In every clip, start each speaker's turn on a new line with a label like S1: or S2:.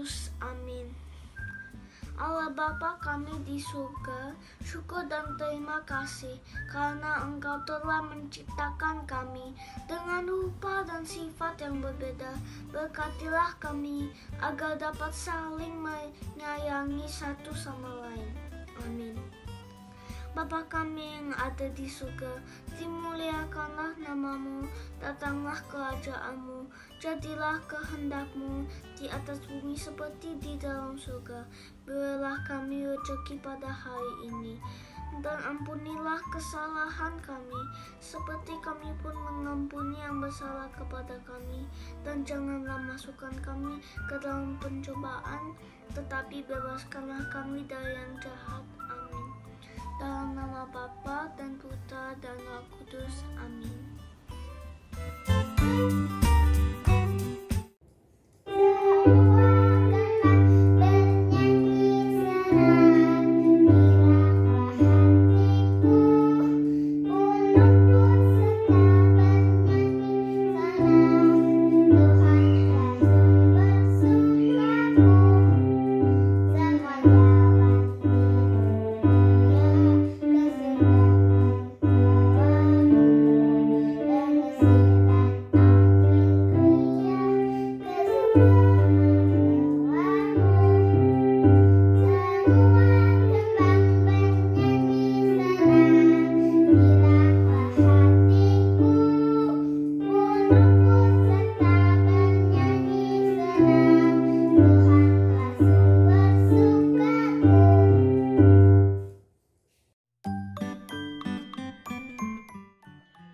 S1: Kudus. Amin. Allah Bapa kami di surga, syukur dan terima kasih karena Engkau telah menciptakan kami dengan rupa dan sifat yang berbeda. Berkatilah kami agar dapat saling menyayangi satu sama lain. Amin. Bapa kami yang ada di surga, dimuliakanlah namamu, datanglah kerajaanmu, jadilah kehendak-Mu di atas bumi seperti di dalam surga. Berilah kami rezeki pada hari ini, dan ampunilah kesalahan kami, seperti kami pun mengampuni yang bersalah kepada kami. Dan janganlah masukkan kami ke dalam pencobaan, tetapi bebaskanlah kami dari yang jahat. Amin. Dalam nama Bapa dan Putra dan Roh Kudus. Amin.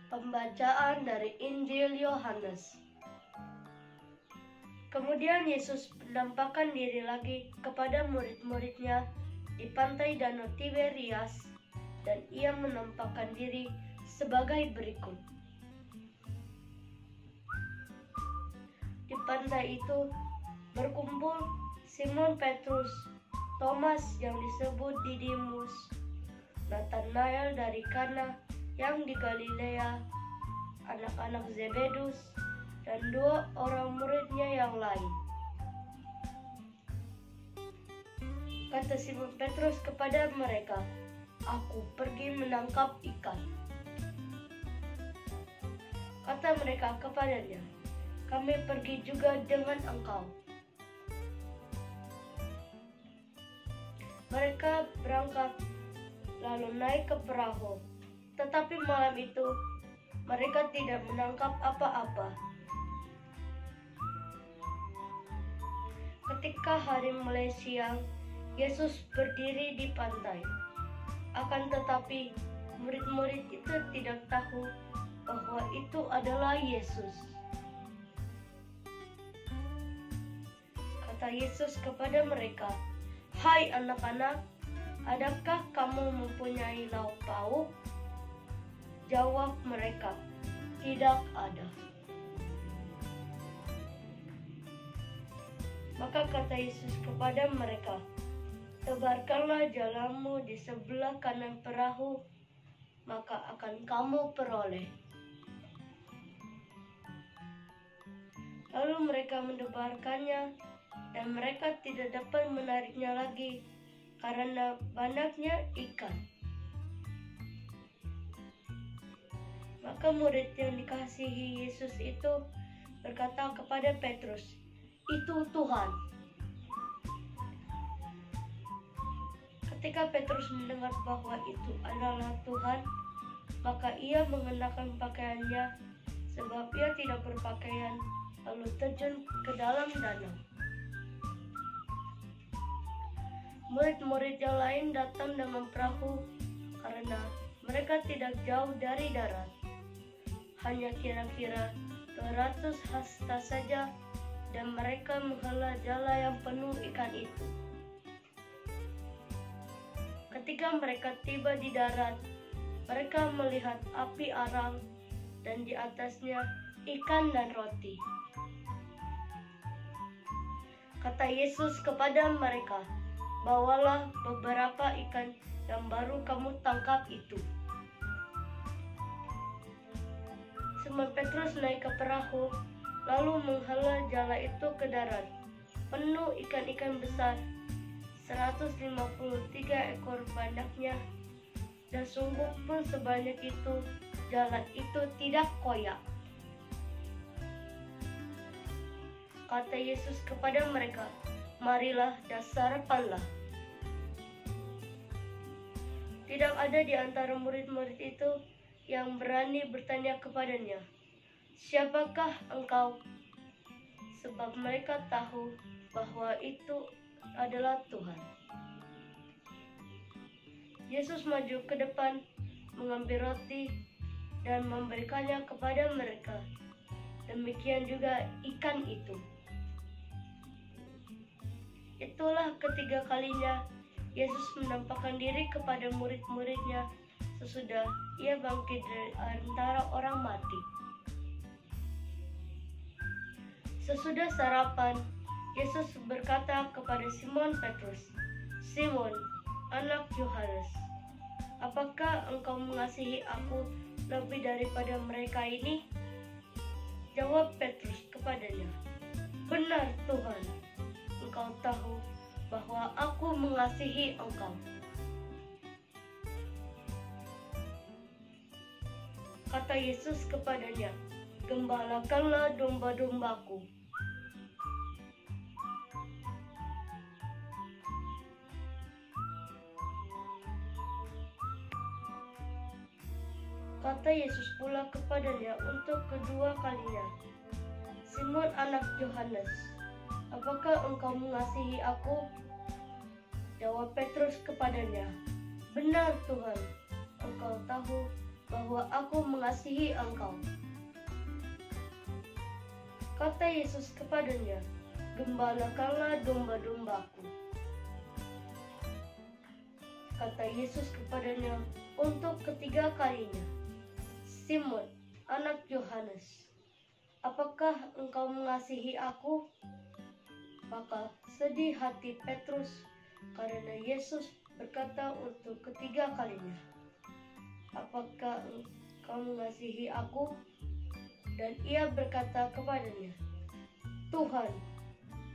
S2: Pembacaan dari Injil Yohanes. Kemudian Yesus menampakkan diri lagi kepada murid-muridnya di pantai Danau Tiberias, dan ia menampakkan diri sebagai berikut. Di pantai itu berkumpul Simon Petrus, Thomas yang disebut Didimus, Nathanael dari Kana yang di Galilea, anak-anak Zebedus, dan 2 orang muridnya yang lain. Kata Simon Petrus kepada mereka, "Aku pergi menangkap ikan." Kata mereka kepadanya, "Kami pergi juga dengan engkau." Mereka berangkat lalu naik ke perahu, tetapi malam itu mereka tidak menangkap apa-apa. Ketika hari mulai siang, Yesus berdiri di pantai. Akan tetapi murid-murid itu tidak tahu bahwa itu adalah Yesus. Kata Yesus kepada mereka, "Hai anak-anak, adakah kamu mempunyai lauk pauk?" Jawab mereka, "Tidak ada." Maka kata Yesus kepada mereka, "Tebarkanlah jalamu di sebelah kanan perahu, maka akan kamu peroleh." Lalu mereka mendebarkannya, dan mereka tidak dapat menariknya lagi karena banyaknya ikan. Maka murid yang dikasihi Yesus itu berkata kepada Petrus, "Itu Tuhan." Ketika Petrus mendengar bahwa itu adalah Tuhan, maka ia mengenakan pakaiannya, sebab ia tidak berpakaian, lalu terjun ke dalam danau. Murid-murid yang lain datang dengan perahu karena mereka tidak jauh dari darat, hanya kira-kira 200 hasta saja, dan mereka menghela jala yang penuh ikan itu. Ketika mereka tiba di darat, mereka melihat api arang, dan di atasnya ikan dan roti. Kata Yesus kepada mereka, "Bawalah beberapa ikan yang baru kamu tangkap itu." Simon Petrus naik ke perahu, lalu menghela jala itu ke darat, penuh ikan-ikan besar, 153 ekor banyaknya, dan sungguh pun sebanyak itu, jalan itu tidak koyak. Kata Yesus kepada mereka, marilah dan sarapanlah. Tidak ada di antara murid-murid itu yang berani bertanya kepadanya, siapakah engkau? Sebab mereka tahu bahwa itu adalah Tuhan. Yesus maju ke depan, mengambil roti, dan memberikannya kepada mereka. Demikian juga ikan itu. Itulah ketiga kalinya Yesus menampakkan diri kepada murid-muridnya sesudah ia bangkit dari antara orang mati. Sesudah sarapan, Yesus berkata kepada Simon Petrus, "Simon, anak Yohanes, apakah engkau mengasihi aku lebih daripada mereka ini?" Jawab Petrus kepadanya, "Benar Tuhan, engkau tahu bahwa aku mengasihi engkau." Kata Yesus kepadanya, "Gembalakanlah domba-dombaku." Kata Yesus pula kepadanya untuk kedua kalinya, "Simon anak Yohanes, apakah engkau mengasihi aku?" Jawab Petrus kepadanya, "Benar Tuhan, engkau tahu bahwa aku mengasihi engkau." Kata Yesus kepadanya, "Gembalakanlah domba-dombaku." Kata Yesus kepadanya untuk ketiga kalinya, "Simon, anak Yohanes, apakah engkau mengasihi aku?" Maka sedih hati Petrus karena Yesus berkata untuk ketiga kalinya, "Apakah engkau mengasihi aku?" Dan ia berkata kepadanya, "Tuhan,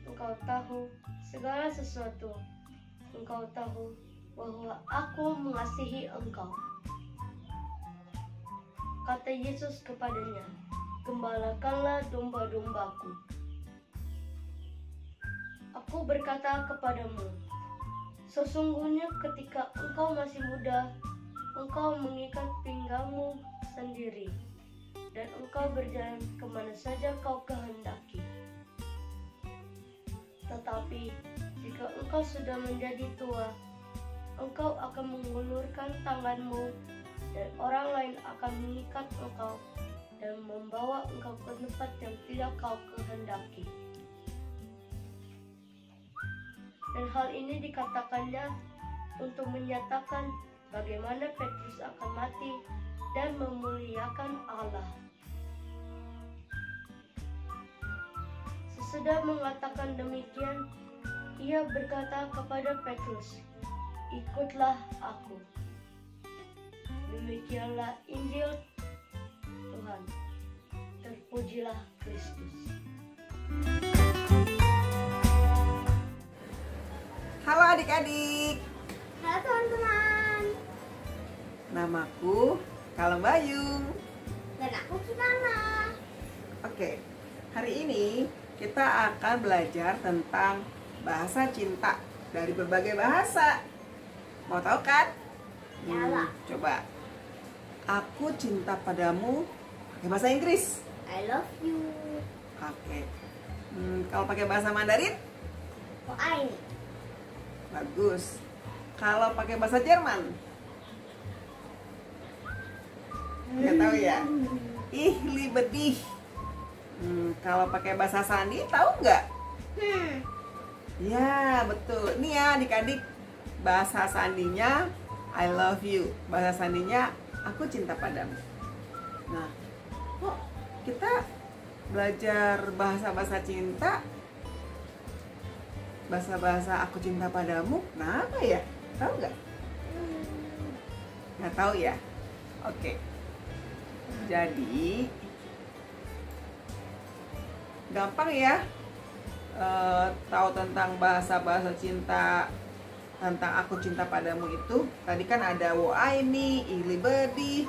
S2: engkau tahu segala sesuatu. Engkau tahu bahwa aku mengasihi engkau." Kata Yesus kepadanya, "Gembalakanlah domba-dombaku." Aku berkata kepadamu, sesungguhnya ketika engkau masih muda, engkau mengikat pinggangmu sendiri, dan engkau berjalan kemana saja kau kehendaki. Tetapi jika engkau sudah menjadi tua, engkau akan mengulurkan tanganmu, dan orang lain akan mengikat engkau dan membawa engkau ke tempat yang tidak kau kehendaki. Dan hal ini dikatakannya untuk menyatakan bagaimana Petrus akan mati dan memuliakan Allah. Sesudah mengatakan demikian, ia berkata kepada Petrus, "Ikutlah aku." Demikianlah Injil Tuhan. Terpujilah Kristus.
S3: Halo adik-adik,
S1: Halo teman-teman,
S3: namaku Kalem Bayu.
S1: dan aku Kinana.
S3: Oke, hari ini kita akan belajar tentang bahasa cinta dari berbagai bahasa. Mau tahu kan?
S1: Yalah.
S3: Coba. Aku cinta padamu pakai bahasa Inggris.
S1: I love you.
S3: Oke. Kalau pakai bahasa Mandarin?
S1: Oh, ini.
S3: Bagus. Kalau pakai bahasa Jerman? Nggak tahu ya? Ih, liebe dich. Kalau pakai bahasa Sandi, tahu nggak? Ya, betul. Nih ya adik-adik, bahasa Sandinya I love you. Bahasa Sandinya aku cinta padamu. Nah, kok kita belajar bahasa-bahasa cinta, bahasa-bahasa aku cinta padamu, kenapa ya? Tahu nggak? Nggak tahu ya? Oke. Jadi gampang ya. tahu tentang bahasa-bahasa cinta, tentang aku cinta padamu itu, tadi kan ada wo aini, ili bedi,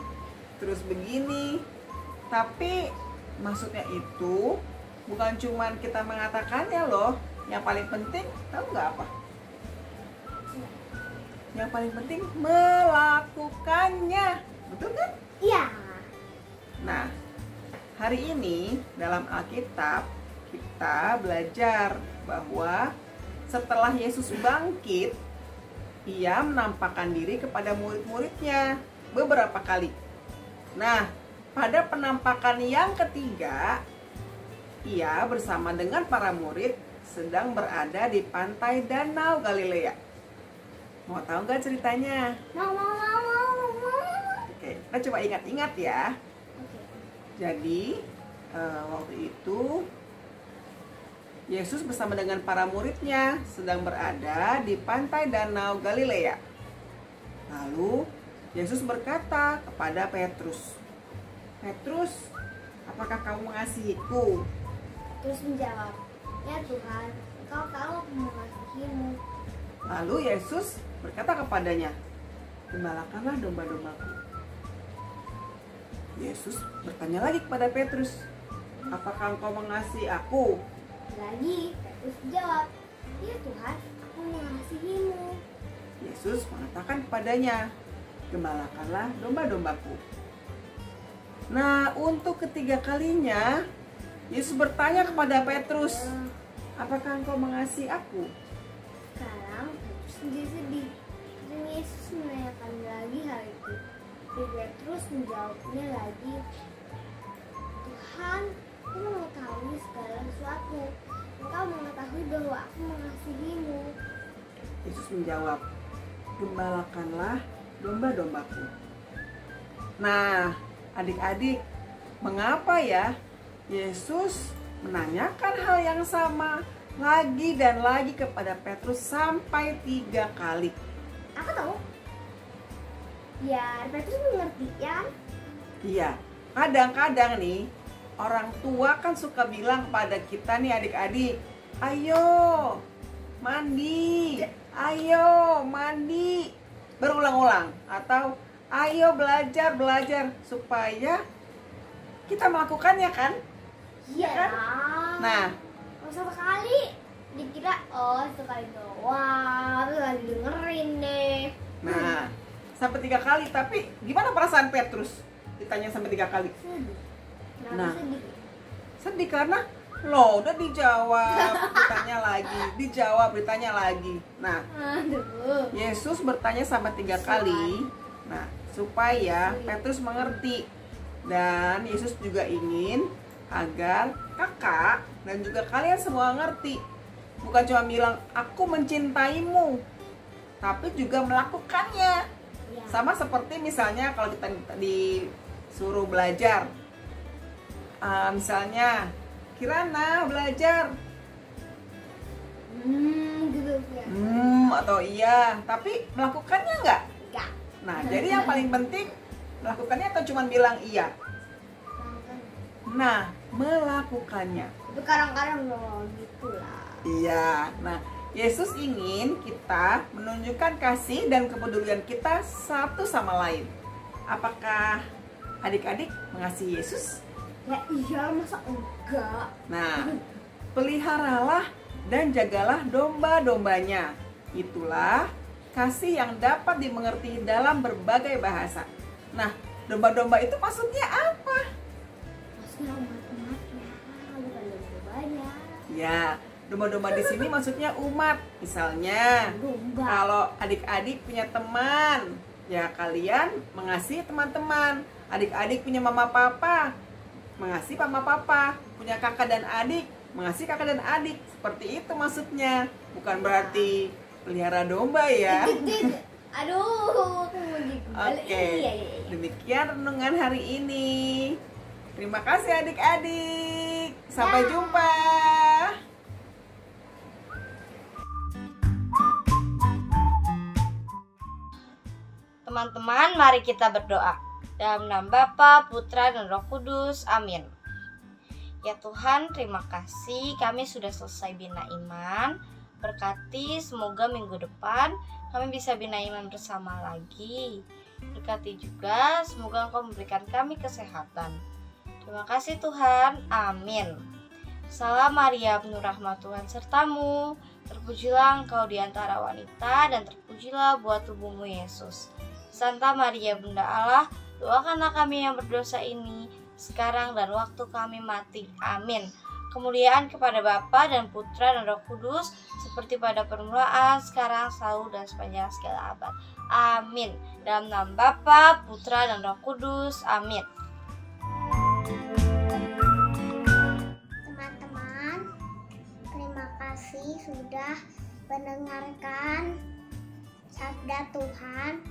S3: terus begini. Tapi maksudnya itu bukan cuman kita mengatakannya loh. Yang paling penting, tahu nggak apa? Yang paling penting melakukannya. Betul kan?
S1: Iya.
S3: Nah, hari ini dalam Alkitab kita belajar bahwa setelah Yesus bangkit, ia menampakkan diri kepada murid-muridnya beberapa kali. Nah, pada penampakan yang ketiga, ia bersama dengan para murid sedang berada di pantai Danau Galilea. Mau tahu nggak ceritanya?
S1: Mau.
S3: Oke, kita coba ingat-ingat ya.
S1: Oke.
S3: Jadi, waktu itu Yesus bersama dengan para muridnya sedang berada di pantai Danau Galilea. Lalu Yesus berkata kepada Petrus, "Petrus, apakah kamu mengasihiku?"
S1: Terus menjawab, "Ya Tuhan, Engkau tahu aku mengasihimu."
S3: Lalu Yesus berkata kepadanya, "Gembalakanlah domba-dombaku." Yesus bertanya lagi kepada Petrus, "Apakah engkau mengasihi aku?"
S1: Lagi Petrus menjawab, "Ya Tuhan, aku mengasihimu."
S3: Yesus mengatakan kepadanya, "Gembalakanlah domba-dombaku." Nah, untuk ketiga kalinya Yesus bertanya kepada Petrus, "Apakah engkau mengasihi aku?"
S1: Sekarang Petrus menjadi sedih. Dan Yesus menanyakan lagi hal itu. Dan Petrus menjawabnya lagi, "Tuhan, aku mengetahui segala sesuatu. Engkau mengetahui bahwa aku mengasihimu."
S3: Yesus menjawab, "Gembalakanlah domba-dombaku." Nah, adik-adik, mengapa ya Yesus menanyakan hal yang sama lagi dan lagi kepada Petrus sampai 3 kali?
S1: Aku tahu. Ya, Petrus mengerti ya.
S3: Iya, kadang-kadang nih orang tua kan suka bilang pada kita nih adik-adik, "Ayo mandi, ayo mandi," berulang-ulang, atau "Ayo belajar supaya kita melakukannya kan?"
S1: Iya
S3: kan? Nah,
S1: satu kali dikira sekali doang, terus lagi dengerin deh.
S3: nah sampai 3 kali. Tapi gimana perasaan Petrus ditanya sampai 3 kali?
S1: Sedih. Kenapa
S3: Nah.
S1: sedih?
S3: Sedih karena loh udah dijawab, ditanya lagi. Nah,
S1: Aduh.
S3: Yesus bertanya sampai 3 kali. Nah, supaya Petrus mengerti. Dan Yesus juga ingin agar kakak dan juga kalian semua ngerti. Bukan cuma bilang aku mencintaimu, tapi juga melakukannya.
S1: Ya.
S3: Sama seperti misalnya kalau kita disuruh belajar, misalnya Kirana belajar,
S1: Gitu ya.
S3: atau iya, tapi melakukannya nggak?
S1: Enggak.
S3: Nah, jadi yang paling penting melakukannya atau cuma bilang iya? Nah, melakukannya.
S1: Tapi kadang-kadang loh gitu lah.
S3: Iya. Nah, Yesus ingin kita menunjukkan kasih dan kepedulian kita satu sama lain. Apakah adik-adik mengasihi Yesus?
S1: Ya iya, masa enggak?
S3: Nah, peliharalah dan jagalah domba-dombanya. Itulah kasih yang dapat dimengerti dalam berbagai bahasa. Nah, domba-domba itu maksudnya apa?
S1: Maksudnya umat-umatnya, bukan domba-dombanya.
S3: Ya, domba-domba di sini maksudnya umat. Misalnya,
S1: Domba.
S3: kalau adik-adik punya teman, ya kalian mengasihi teman-teman. Adik-adik punya mama papa, mengasihi mama papa. Punya kakak dan adik, mengasihi kakak dan adik. Seperti itu maksudnya. Bukan berarti pelihara domba ya.
S1: Aduh, aku mau dibalik.
S3: Oke,
S1: Iya.
S3: demikian renungan hari ini. Terima kasih adik-adik. Sampai jumpa.
S2: Teman-teman, mari kita berdoa. Dalam nama Bapa, Putra, dan Roh Kudus. Amin.
S4: Ya Tuhan, terima kasih kami sudah selesai bina iman. Berkati semoga minggu depan kami bisa bina iman bersama lagi. Berkati juga semoga Engkau memberikan kami kesehatan. Terima kasih Tuhan, amin. Salam Maria, penuh rahmat Tuhan sertamu. Terpujilah Engkau di antara wanita, dan terpujilah buah tubuhmu Yesus. Santa Maria Bunda Allah, doakanlah kami yang berdosa ini sekarang dan waktu kami mati. Amin. Kemuliaan kepada Bapa dan Putra dan Roh Kudus, seperti pada permulaan, sekarang, selalu, dan sepanjang segala abad. Amin. Dalam nama Bapa, Putra, dan Roh Kudus. Amin.
S1: Teman-teman, terima kasih sudah mendengarkan sabda Tuhan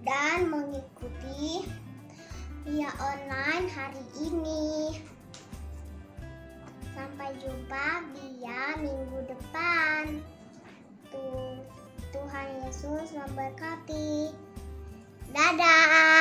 S1: dan mengikuti via online hari ini. Sampai jumpa via minggu depan. Tuhan Yesus memberkati. Dadah.